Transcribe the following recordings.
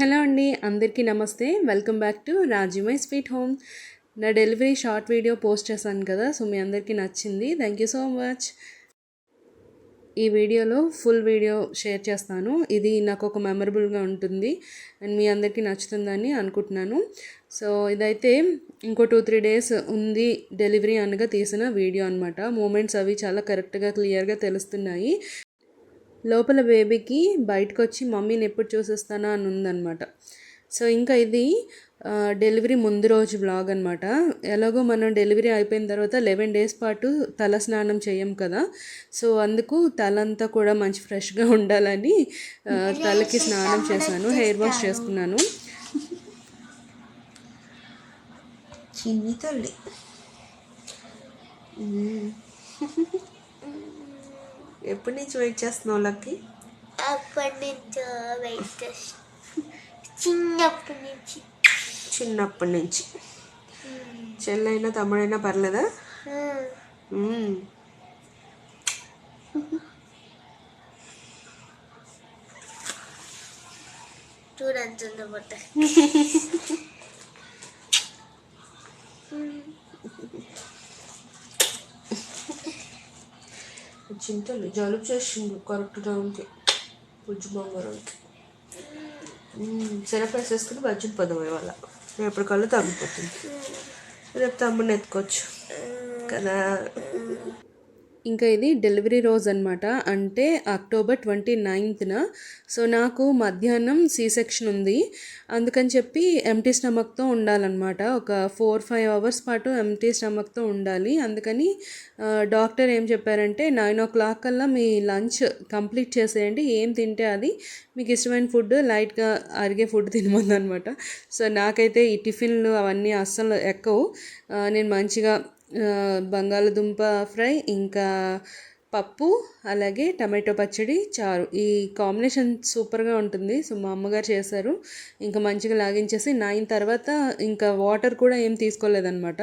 Hello అండి, అందరికీ నమస్తే. Welcome back to Raji my sweet home. నా డెలివరీ షార్ట్ వీడియో పోస్ట్ చేశాను కదా, సో మీ అందరికీ నచ్చింది. Thank you so much. ఈ వీడియోలో ఫుల్ వీడియో షేర్ చేస్తాను. ఇది నాకు ఒక మెమరబుల్గా ఉంటుంది అండ్ మీ అందరికీ నచ్చుతుందని అనుకుంటున్నాను. సో ఇదైతే ఇంకో 2-3 డేస్ ఉంది డెలివరీ అనగా తీసిన వీడియో అనమాట. మూమెంట్స్ అవి చాలా కరెక్ట్గా క్లియర్గా తెలుస్తున్నాయి. లోపల బేబీకి బయటకు వచ్చి మమ్మీని ఎప్పుడు చూసేస్తానా అని ఉందన్నమాట. సో ఇంకా ఇది డెలివరీ ముందు రోజు వ్లాగ్ అనమాట. ఎలాగో మనం డెలివరీ అయిపోయిన తర్వాత 11 డేస్ పాటు తల స్నానం చేయం కదా, సో అందుకు తలంతా కూడా మంచి ఫ్రెష్గా ఉండాలని తలకి స్నానం చేశాను, హెయిర్ వాష్ చేసుకున్నాను. చిన్ని తల్లి ఎప్పటి నుంచి వెయిట్ చేస్తున్నావు లక్కి? అప్పటి నుంచి వెయిట్ చేస్తా, చిన్నప్పటి నుంచి. చెల్లైనా తమ్ముడైనా పర్లేదా? చూడంత చింతలు జలుబు చేసిండు కరెక్ట్ టైంకి, బుజ్జు బంగారానికి. సిరప్ వేసేసుకుని బజ్జుని పదవి వాళ్ళ రేపటికల్లా తగ్గిపోతుంది. రేపు తమ్ముడిని ఎత్తుకోవచ్చు కదా. ఇంకా ఇది డెలివరీ రోజు అనమాట, అంటే అక్టోబర్ 29న. సో నాకు మధ్యాహ్నం సి సెక్షన్ ఉంది, అందుకని చెప్పి ఎంటీ స్టమక్తో ఉండాలన్నమాట. ఒక 4-5 అవర్స్ పాటు ఎంటీ స్టమక్తో ఉండాలి. అందుకని డాక్టర్ ఏం చెప్పారంటే 9 o'clock కల్లా మీ లంచ్ కంప్లీట్ చేసేయండి, ఏం తింటే అది మీకు ఇష్టమైన ఫుడ్, లైట్గా అరిగే ఫుడ్ తినమందనమాట. సో నాకైతే ఈ టిఫిన్లు అవన్నీ అస్సలు ఎక్కవు. నేను మంచిగా బంగాళదుంప ఫ్రై, ఇంకా పప్పు, అలాగే టమాటో పచ్చడి, చారు, ఈ కాంబినేషన్ సూపర్గా ఉంటుంది. సో మా అమ్మగారు చేశారు. ఇంకా మంచిగా లాగించేసి 9 తర్వాత ఇంకా వాటర్ కూడా ఏం తీసుకోలేదన్నమాట.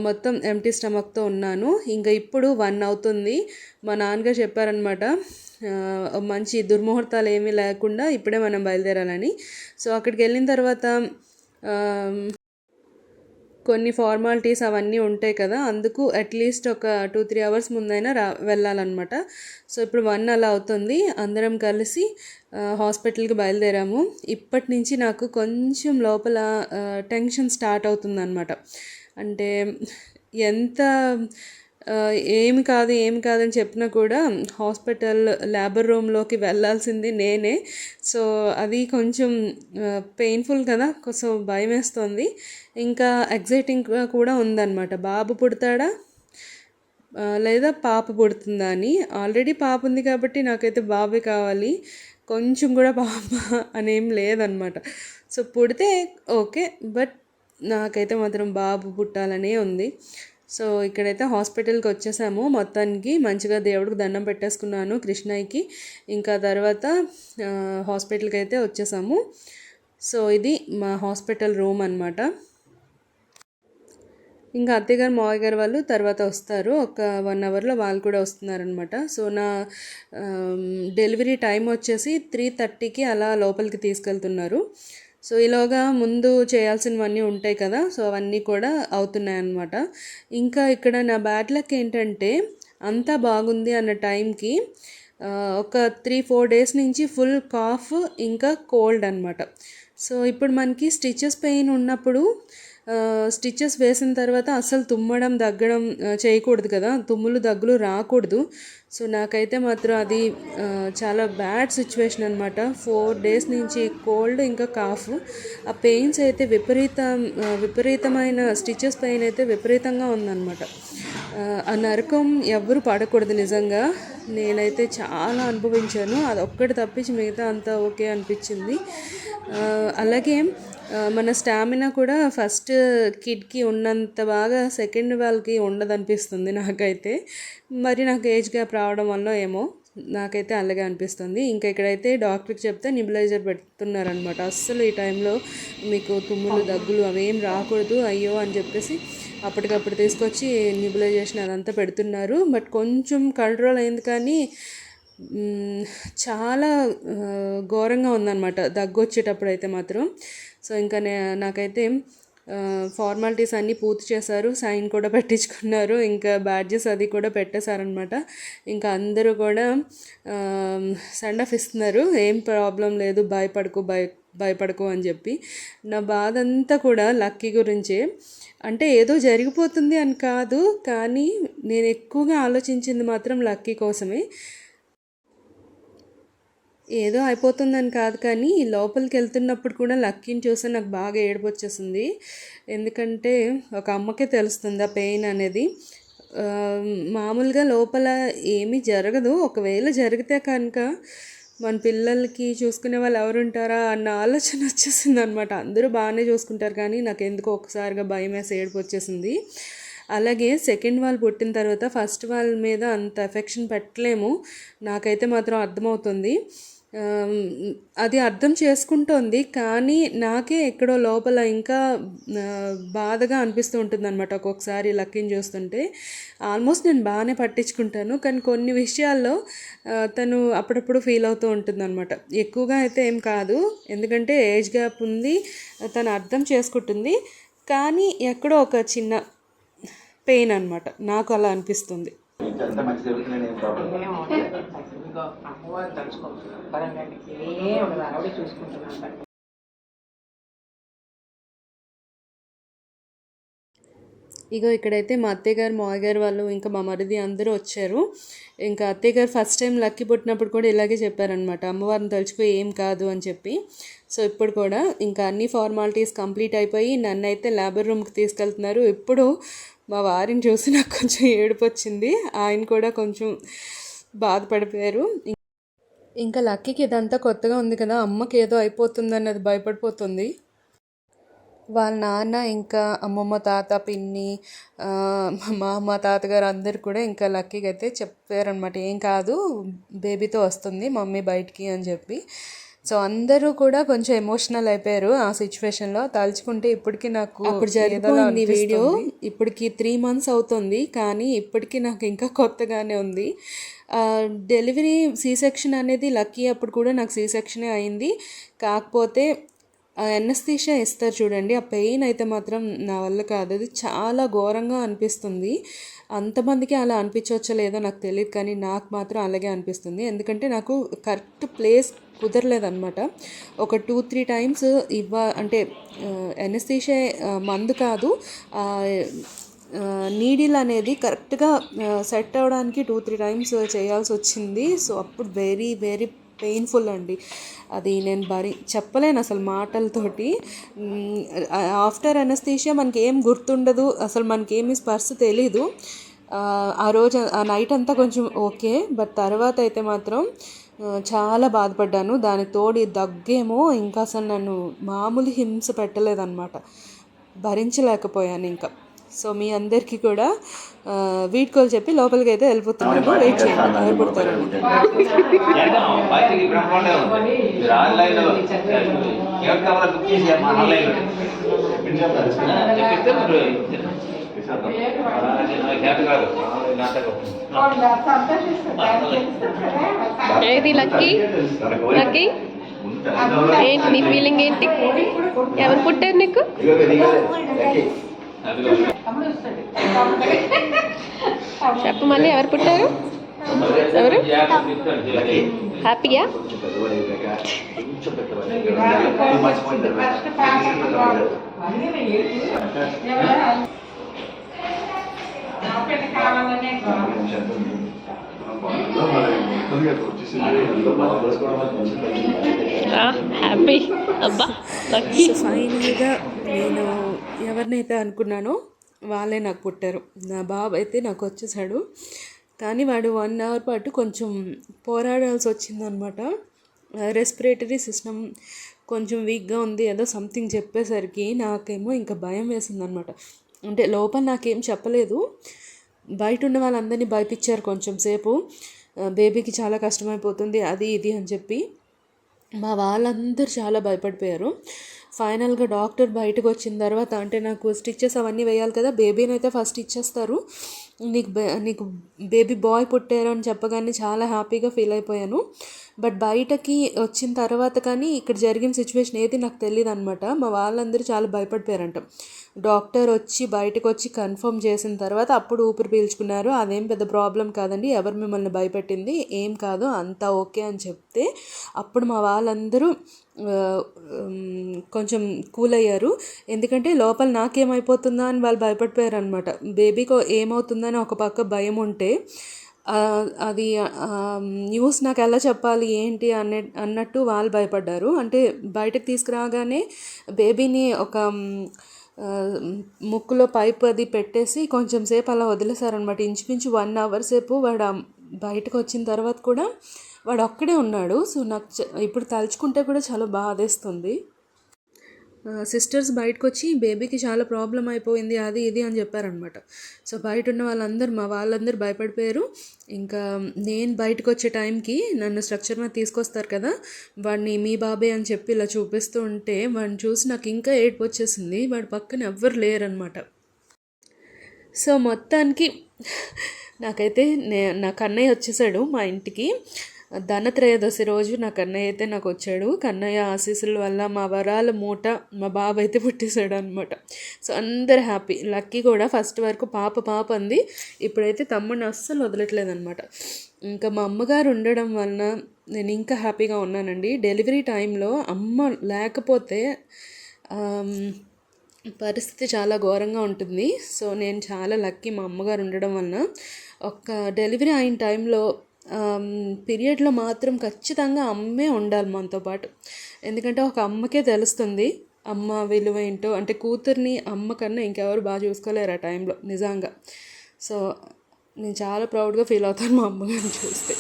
మొత్తం ఎంటీ స్టమక్తో ఉన్నాను. ఇంకా ఇప్పుడు 1 అవుతుంది. మా నాన్నగారు చెప్పారనమాట, మంచి దుర్ముహూర్తాలు ఏమీ లేకుండా ఇప్పుడే మనం బయలుదేరాలని. సో అక్కడికి వెళ్ళిన తర్వాత కొన్ని ఫార్మాలిటీస్ అవన్నీ ఉంటాయి కదా, అందుకు అట్లీస్ట్ ఒక 2-3 అవర్స్ ముందైనా వెళ్ళాలన్నమాట. సో ఇప్పుడు 1 అలా అవుతుంది. అందరం కలిసి హాస్పిటల్కి బయలుదేరాము. ఇప్పటి నుంచి నాకు కొంచెం లోపల టెన్షన్ స్టార్ట్ అవుతుందన్నమాట. అంటే ఎంత ఏమి కాదని చెప్పినా కూడా హాస్పిటల్ లేబర్ రూమ్లోకి వెళ్ళాల్సింది నేనే. సో అది కొంచెం పెయిన్ఫుల్ కదా, కొంచెం భయం వేస్తుంది. ఇంకా ఎగ్జైటింగ్గా కూడా ఉందన్నమాట. బాబు పుడతాడా లేదా పాప పుడుతుందా అని. ఆల్రెడీ పాప ఉంది కాబట్టి నాకైతే బాబే కావాలి, కొంచెం కూడా పాప అనేం లేదనమాట. సో పుడితే ఓకే, బట్ నాకైతే మాత్రం బాబు పుట్టాలనే ఉంది. సో ఇక్కడైతే హాస్పిటల్కి వచ్చేసాము. మొత్తానికి మంచిగా దేవుడికి దండం పెట్టేసుకున్నాను, కృష్ణయ్యకి. ఇంకా తర్వాత హాస్పిటల్కి అయితే వచ్చేసాము. సో ఇది మా హాస్పిటల్ రూమ్ అనమాట. ఇంకా అత్తయ్య గారు, మావయ్య గారు వాళ్ళు తర్వాత వస్తారు. ఒక 1 అవర్లో వాళ్ళు కూడా వస్తున్నారనమాట. సో నా డెలివరీ టైం వచ్చేసి 3:30కి అలా లోపలికి తీసుకెళ్తున్నారు. సో ఈలోగా ముందు చేయాల్సినవన్నీ ఉంటాయి కదా, సో అవన్నీ కూడా అవుతున్నాయి అన్నమాట. ఇంకా ఇక్కడ నా బ్యాడ్ లక్ ఏంటంటే, అంతా బాగుంది అన్న టైంకి ఒక 3-4 డేస్ నుంచి ఫుల్ కాఫ్, ఇంకా కోల్డ్ అనమాట. సో ఇప్పుడు మనకి స్టిచెస్ పెయిన్ ఉన్నప్పుడు స్టిచెస్ వేసిన తర్వాత అస్సలు తుమ్మడం దగ్గడం చేయకూడదు కదా, తుమ్ములు దగ్గులు రాకూడదు. సో నాకైతే మాత్రం అది చాలా బ్యాడ్ సిచ్యువేషన్ అనమాట. 4 డేస్ నుంచి కోల్డ్ ఇంకా కాఫ్. ఆ పెయిన్స్ అయితే విపరీతమైన స్టిచెస్ పెయిన్ అయితే విపరీతంగా ఉందన్నమాట. ఆ నరకం ఎవ్వరు పడకూడదు నిజంగా. నేనైతే చాలా అనుభవించాను. అది ఒక్కటి తప్పించి మిగతా అంతా ఓకే అనిపించింది. అలాగే మన స్టామినా కూడా ఫస్ట్ కిడ్కి ఉన్నంత బాగా సెకండ్ వాళ్ళకి ఉండదనిపిస్తుంది నాకైతే. మరి నాకు ఏజ్ గ్యాప్ రావడం వల్ల ఏమో నాకైతే అలాగే అనిపిస్తుంది. ఇంకా ఇక్కడైతే డాక్టర్కి చెప్తే నిబులైజర్ పెడుతున్నారనమాట. అస్సలు ఈ టైంలో మీకు తుమ్ములు దగ్గులు అవేం రాకూడదు అయ్యో అని చెప్పేసి అప్పటికప్పుడు తీసుకొచ్చి నిబులైజేషన్ అదంతా పెడుతున్నారు. బట్ కొంచెం కంట్రోల్ అయింది, కానీ చాలా ఘోరంగా ఉందన్నమాట దగ్గు వచ్చేటప్పుడు అయితే మాత్రం. సో ఇంకా నాకైతే ఫార్మాలిటీస్ అన్నీ పూర్తి చేశారు, సైన్ కూడా పెట్టించుకున్నారు, ఇంకా బ్యాడ్జెస్ అది కూడా పెట్టేశారనమాట. ఇంకా అందరూ కూడా సెండ్ ఆఫ్ ఇస్తున్నారు, ఏం ప్రాబ్లం లేదు, భయపడకు అని చెప్పి. నా బాధ అంతా కూడా లక్కీ గురించే. అంటే ఏదో జరిగిపోతుంది అని కాదు, కానీ నేను ఎక్కువగా ఆలోచించింది మాత్రం లక్కీ కోసమే. ఏదో అయిపోతుందని కాదు, కానీ లోపలికి వెళ్తున్నప్పుడు కూడా లక్కీని చూస్తే నాకు బాగా ఏడుపు వచ్చేసింది. ఎందుకంటే ఒక అమ్మకే తెలుస్తుంది ఆ పెయిన్ అనేది. మామూలుగా లోపల ఏమీ జరగదు, ఒకవేళ జరిగితే కనుక మన పిల్లలకి చూసుకునే వాళ్ళు ఎవరు ఉంటారా అన్న ఆలోచన వచ్చేసింది అనమాట. అందరూ బాగానే చూసుకుంటారు, కానీ నాకు ఎందుకో ఒకసారిగా భయం వేసి ఏడుపు వచ్చేసింది. అలాగే సెకండ్ వాళ్ళు పుట్టిన తర్వాత ఫస్ట్ వాళ్ళ మీద అంత ఎఫెక్షన్ పెట్టలేము, నాకైతే మాత్రం అర్థమవుతుంది. అది అర్థం చేసుకుంటోంది, కానీ నాకే ఎక్కడో లోపల ఇంకా బాధగా అనిపిస్తూ ఉంటుంది అనమాట ఒక్కొక్కసారి లక్కీని చూస్తుంటే. ఆల్మోస్ట్ నేను బాగానే పట్టించుకుంటాను, కానీ కొన్ని విషయాల్లో తను అప్పుడప్పుడు ఫీల్ అవుతూ ఉంటుంది అనమాట. ఎక్కువగా అయితే ఏం కాదు, ఎందుకంటే ఏజ్ గ్యాప్ ఉంది, తను అర్థం చేసుకుంటుంది, కానీ ఎక్కడో ఒక చిన్న పెయిన్ అనమాట, నాకు అలా అనిపిస్తుంది. ఇగో ఇక్కడైతే మా అత్తయ్య గారు, మావయ్య గారు వాళ్ళు, ఇంకా మా మరిది అందరూ వచ్చారు. ఇంకా అత్తయ్య గారు ఫస్ట్ టైం లక్కీ పుట్టినప్పుడు కూడా ఇలాగే చెప్పారనమాట, అమ్మవారిని తలుచుకో ఏం కాదు అని చెప్పి. సో ఇప్పుడు కూడా ఇంకా అన్ని ఫార్మాలిటీస్ కంప్లీట్ అయిపోయి నన్నైతే లేబర్ రూమ్కి తీసుకెళ్తున్నారు. ఇప్పుడు మా వారిని చూసి నాకు కొంచెం ఏడుపు వచ్చింది, ఆయన కూడా కొంచెం బాధపడిపోయారు. ఇంకా లక్కీకి ఇదంతా కొత్తగా ఉంది కదా, అమ్మకి ఏదో అయిపోతుంది అన్నది భయపడిపోతుంది. వాళ్ళ నాన్న, ఇంకా అమ్మమ్మ, తాత, పిన్ని, మా అమ్మ, తాతగారు అందరు కూడా ఇంకా లక్కీకి అయితే చెప్పారనమాట, ఏం కాదు బేబీతో వస్తుంది మమ్మీ బయటికి అని చెప్పి. సో అందరూ కూడా కొంచెం ఎమోషనల్ అయిపోయారు ఆ సిచ్యువేషన్లో. తలుచుకుంటే ఇప్పటికీ నాకు అప్పుడు జరిగిపోయింది వీడియో, ఇప్పటికి 3 months అవుతుంది, కానీ ఇప్పటికీ నాకు ఇంకా కొత్తగానే ఉంది. డెలివరీ సీ సెక్షన్ అనేది లక్కీ అప్పుడు కూడా నాకు సీ సెక్షనే అయింది. కాకపోతే ఎనస్థీషియా ఇస్తారు చూడండి, ఆ పెయిన్ అయితే మాత్రం నా వల్ల కాదు, అది చాలా ఘోరంగా అనిపిస్తుంది. అంతమందికి అలా అనిపించవచ్చో లేదో నాకు తెలియదు, కానీ నాకు మాత్రం అలాగే అనిపిస్తుంది. ఎందుకంటే నాకు కరెక్ట్ ప్లేస్ కుదరలేదన్నమాట. ఒక 2-3 times అంటే ఎనస్థీషియా మందు కాదు, నీడిల్ అనేది కరెక్ట్గా సెట్ అవ్వడానికి 2-3 times చేయాల్సి వచ్చింది. సో అప్పుడు వెరీ వెరీ పెయిన్ఫుల్ అండి, అది నేను చెప్పలేను అసలు మాటలతోటి. ఆఫ్టర్ అనస్థీషియా మనకి ఏం గుర్తుండదు, అసలు మనకేమి స్పర్శ తెలీదు. ఆ రోజు ఆ నైట్ అంతా కొంచెం ఓకే, బట్ తర్వాత అయితే మాత్రం చాలా బాధపడ్డాను. దానికి తోడి దగ్గేమో ఇంకా అసలు నన్ను మామూలు హింస పెట్టలేదన్నమాట, భరించలేకపోయాను ఇంకా. సో మీ అందరికీ కూడా వీడ్కోలు చెప్పి లోపలికి అయితే వెళ్ళిపోతున్నాను, వెయిట్ చేయండి ఎవరు పుడతారని. ఏది లక్కీ? లక్కీ ఏంటి నీ ఫీలింగ్ ఏంటి? ఎవరు పుట్టారు నీకు? చెప్పు మళ్ళీ, ఎవరు పుట్టారు? ఎవరు? హ్యాపీయా? హ్యాపీ అబ్బా. ఫైనల్గా నేను ఎవరినైతే అనుకున్నానో వాళ్ళే నాకు పుట్టారు. నా బాబు అయితే నాకు వచ్చేసాడు, కానీ వాడు 1 hour పాటు కొంచెం పోరాడాల్సి వచ్చిందనమాట. రెస్పిరేటరీ సిస్టమ్ కొంచెం వీక్గా ఉంది, ఏదో సంథింగ్ చెప్పేసరికి నాకేమో ఇంకా భయం వేసిందనమాట. అంటే లోపల నాకేం చెప్పలేదు, బయట ఉన్న వాళ్ళందరినీ భయపించారు కొంచెం సేపు, బేబీకి చాలా కష్టమైపోతుంది అది ఇది అని చెప్పి. మా వాళ్ళందరూ చాలా భయపడిపోయారు. ఫైనల్గా డాక్టర్ బయటకు వచ్చిన తర్వాత, అంటే నాకు స్టిచెస్ అవన్నీ వేయాలి కదా, బేబీని అయితే ఫస్ట్ ఇచ్చేస్తారు, నీకు బేబీ బాయ్ పుట్టారు అని చెప్పగానే చాలా హ్యాపీగా ఫీల్ అయిపోయాను. బట్ బయటకి వచ్చిన తర్వాత కానీ ఇక్కడ జరిగిన సిచ్యువేషన్ ఏది నాకు తెలియదు అనమాట. మా వాళ్ళందరూ చాలా భయపడిపోయారంట. డాక్టర్ వచ్చి బయటకు వచ్చి కన్ఫర్మ్ చేసిన తర్వాత అప్పుడు ఊపిరి పీల్చుకున్నారు. అదేం పెద్ద ప్రాబ్లం కాదండి, ఎవరు మిమ్మల్ని భయపెట్టింది, ఏం కాదు, అంతా ఓకే అని చెప్తే అప్పుడు మా వాళ్ళందరూ కొంచెం కూల్ అయ్యారు. ఎందుకంటే లోపల నాకేమైపోతుందా అని వాళ్ళు భయపడిపోయారు అనమాట. బేబీకి ఏమవుతుందని ఒక పక్క భయం ఉంటే అది న్యూస్ నాకు ఎలా చెప్పాలి ఏంటి అన్నట్టు వాళ్ళు భయపడ్డారు. అంటే బయటకు తీసుకురాగానే బేబీని ఒక ముక్కులో పైప్ అది పెట్టేసి కొంచెం సేపు అలా వదిలేశారనమాట. ఇంచుమించు 1 hour సేపు వాడు బయటకు వచ్చిన తర్వాత కూడా వాడు ఒక్కడే ఉన్నాడు. సో నాకు ఇప్పుడు తలుచుకుంటే కూడా చాలా బాధేస్తుంది. సిస్టర్స్ బయటకు వచ్చి బేబీకి చాలా ప్రాబ్లం అయిపోయింది అది ఇది అని చెప్పారనమాట. సో బయట ఉన్న మా వాళ్ళందరూ భయపడిపోయారు. ఇంకా నేను బయటకు వచ్చే టైంకి నన్ను స్ట్రక్చర్ మీద తీసుకొస్తారు కదా, వాడిని మీ బాబే అని చెప్పి ఇలా చూపిస్తూ ఉంటే వాడిని చూసి నాకు ఇంకా ఏడుపు వచ్చేసింది. వాడి పక్కన ఎవ్వరు లేరనమాట. సో మొత్తానికి నాకైతే నా కన్నయ్య వచ్చేసాడు మా ఇంటికి. ధనత్రయోదశి రోజు నా కన్నయ్య అయితే నాకు వచ్చాడు. కన్నయ్య ఆశీస్సుల వల్ల మా వరాల మూట మా బాబు అయితే పుట్టేశాడు అనమాట. సో అందరు హ్యాపీ. లక్కీ కూడా ఫస్ట్ వరకు పాప అంది, ఇప్పుడైతే తమ్ముడిని అస్సలు వదలట్లేదు అనమాట. ఇంకా మా అమ్మగారు ఉండడం వలన నేను ఇంకా హ్యాపీగా ఉన్నానండి. డెలివరీ టైంలో అమ్మ లేకపోతే పరిస్థితి చాలా ఘోరంగా ఉంటుంది. సో నేను చాలా లక్కీ మా అమ్మగారు ఉండడం వలన. ఒక డెలివరీ అయిన టైంలో పీరియడ్లో మాత్రం ఖచ్చితంగా అమ్మే ఉండాలి మనతో పాటు. ఎందుకంటే ఒక అమ్మకే తెలుస్తుంది అమ్మ విలువ ఏంటో. అంటే కూతుర్ని అమ్మ కన్నా ఇంకెవరు బాగా చూసుకోలేరు ఆ టైంలో నిజంగా. సో నేను చాలా ప్రౌడ్గా ఫీల్ అవుతాను మా అమ్మగారిని చూస్తే.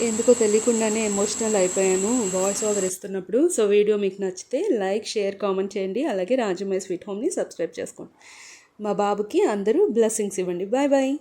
ఎందుకో తెలియకుండానే ఎమోషనల్ అయిపోయాను వాయిస్ ఓవర్ ఇస్తున్నప్పుడు. సో వీడియో మీకు నచ్చితే లైక్, షేర్, కామెంట్ చేయండి. అలాగే రాజు మై స్వీట్ హోమ్ని సబ్స్క్రైబ్ చేసుకోండి. మా బాబుకి అందరూ బ్లెస్సింగ్స్ ఇవ్వండి. Bye bye.